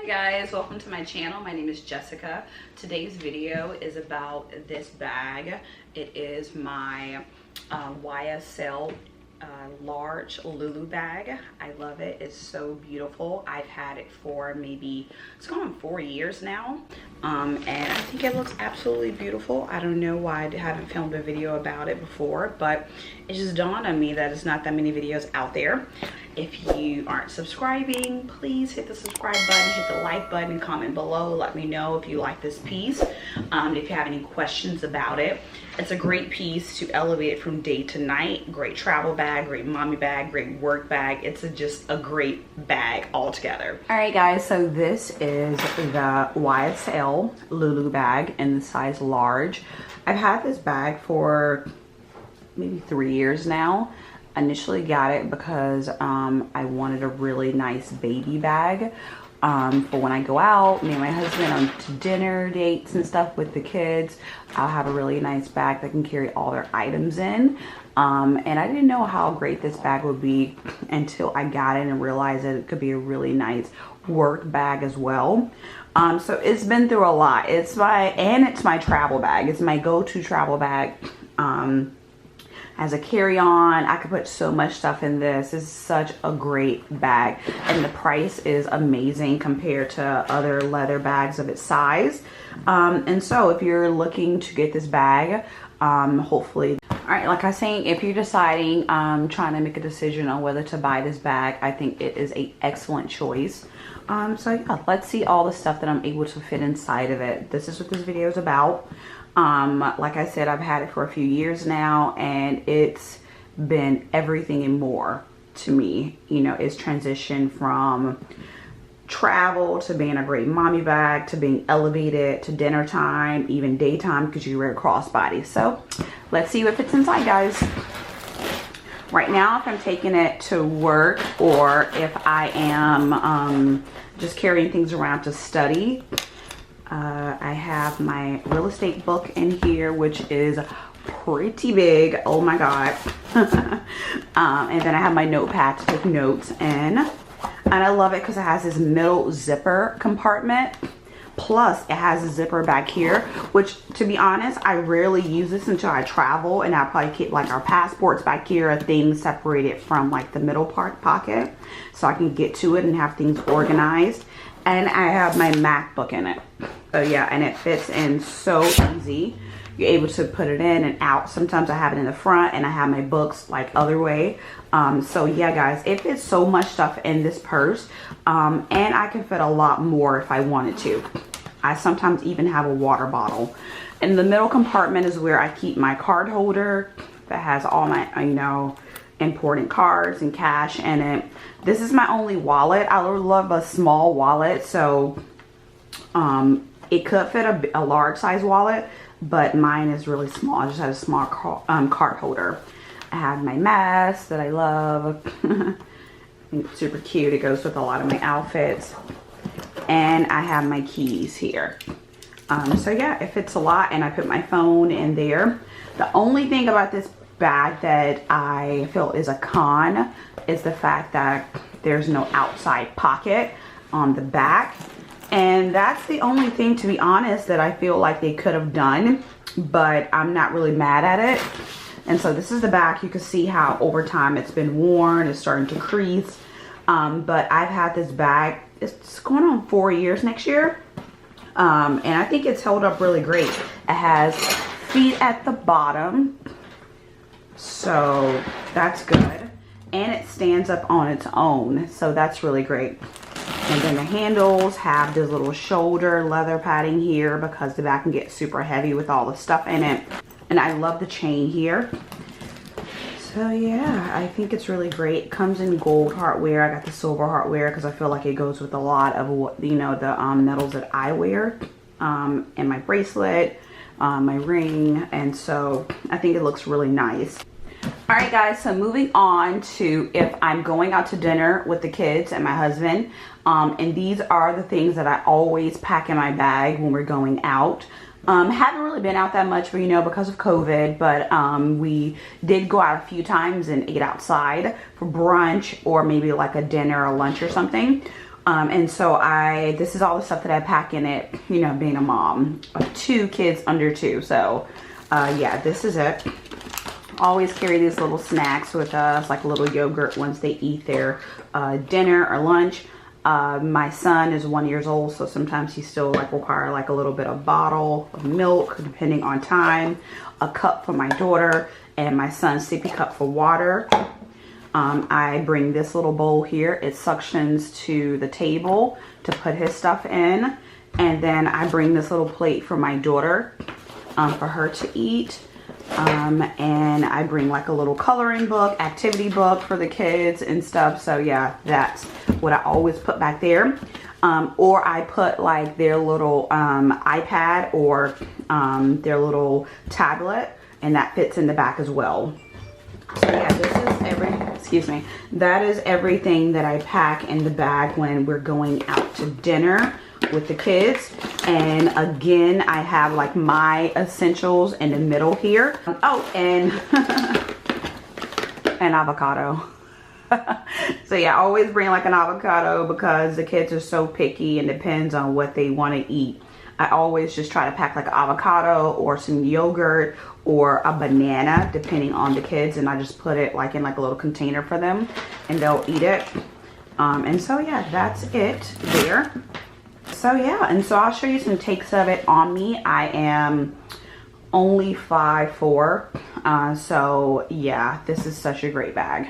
Guys, welcome to my channel. My name is Jessica. Today's video is about this bag. It is my YSL large Loulou bag. I love it. It's so beautiful. I've had it for maybe, it's going on 4 years now, and I think it looks absolutely beautiful. I don't know why I haven't filmed a video about it before, but it just dawned on me that it's not that many videos out there. If you aren't subscribing, please hit the subscribe button, hit the like button, and comment below. Let me know if you like this piece, if you have any questions about it. It's a great piece to elevate it from day to night. Great travel bag, great mommy bag, great work bag. It's just a great bag altogether. All right, guys, so this is the YSL Loulou bag in the size large. I've had this bag for maybe 3 years now. Initially got it because I wanted a really nice baby bag for when I go out, me and my husband, on to dinner dates and stuff with the kids. I'll have a really nice bag that can carry all their items in. And I didn't know how great this bag would be until I got it and realized that it could be a really nice work bag as well. So it's been through a lot. It's my travel bag. It's my go-to travel bag. As a carry-on, I could put so much stuff in this. It's such a great bag, and the price is amazing compared to other leather bags of its size. And so if you're looking to get this bag, hopefully, all right, like I was saying, if you're deciding, trying to make a decision on whether to buy this bag, I think it is an excellent choice. So yeah, let's see all the stuff that I'm able to fit inside of it. This is what this video is about. Like I said, I've had it for a few years now, and it's been everything and more to me. You know, it's transitioned from travel to being a great mommy bag to being elevated to dinner time, even daytime, because you wear a crossbody. So let's see what fits inside, guys. Right now, if I'm taking it to work, or if I am just carrying things around to study, I have my real estate book in here, which is pretty big. Oh my god. And then I have my notepad to take notes in, and I love it because it has this middle zipper compartment, plus it has a zipper back here, which, to be honest, I rarely use this until I travel, and I probably keep like our passports back here, things separated from like the middle part pocket, so I can get to it and have things organized. And I have my MacBook in it. So yeah, and it fits in so easy. You're able to put it in and out. Sometimes I have it in the front, and I have my books like other way. So yeah, guys, it fits so much stuff in this purse. And I can fit a lot more if I wanted to. I sometimes even have a water bottle. In the middle compartment is where I keep my card holder that has all my, you know, important cards and cash in it. This is my only wallet. I love a small wallet, so it could fit a large size wallet, but mine is really small. I just have a small card holder. I have my mask that I love. I think it's super cute. It goes with a lot of my outfits. And I have my keys here. So yeah, it fits a lot, and I put my phone in there. The only thing about this bag that I feel is a con is the fact that there's no outside pocket on the back, and that's the only thing, to be honest, that I feel like they could have done, but I'm not really mad at it. And so this is the back. You can see how over time it's been worn, it's starting to crease, but I've had this bag, it's going on 4 years next year, and I think it's held up really great. It has feet at the bottom, so that's good, and it stands up on its own, so that's really great. And then the handles have this little shoulder leather padding here because the back can get super heavy with all the stuff in it. And I love the chain here. So yeah, I think it's really great. It comes in gold hardware. I got the silver hardware because I feel like it goes with a lot of what, you know, the metals that I wear, and my bracelet, my ring, and so I think it looks really nice. All right, guys, so moving on to if I'm going out to dinner with the kids and my husband, and these are the things that I always pack in my bag when we're going out. Haven't really been out that much, you know, because of COVID, but we did go out a few times and ate outside for brunch or maybe like a dinner or lunch or something. And so this is all the stuff that I pack in it, you know, being a mom of 2 kids under 2. So yeah, this is it. Always carry these little snacks with us, like a little yogurt once they eat their dinner or lunch. My son is 1 year old, so sometimes he still like require like a little bit of bottle of milk depending on time. A cup for my daughter, and my son's sippy cup for water. I bring this little bowl here. It suctions to the table to put his stuff in. And then I bring this little plate for my daughter for her to eat. And I bring like a little coloring book, activity book for the kids and stuff. So yeah, that's what I always put back there. Or I put like their little iPad or their little tablet, and that fits in the back as well. So yeah, this is that is everything that I pack in the bag when we're going out to dinner with the kids. And again, I have like my essentials in the middle here. Oh, and an avocado. So yeah, I always bring like an avocado because the kids are so picky and depends on what they want to eat. I always just try to pack like an avocado or some yogurt or a banana depending on the kids, and I just put it like in like a little container for them and they'll eat it. And so yeah, that's it there. So yeah, and so I'll show you some takes of it on me. I am only 5'4", so yeah, this is such a great bag.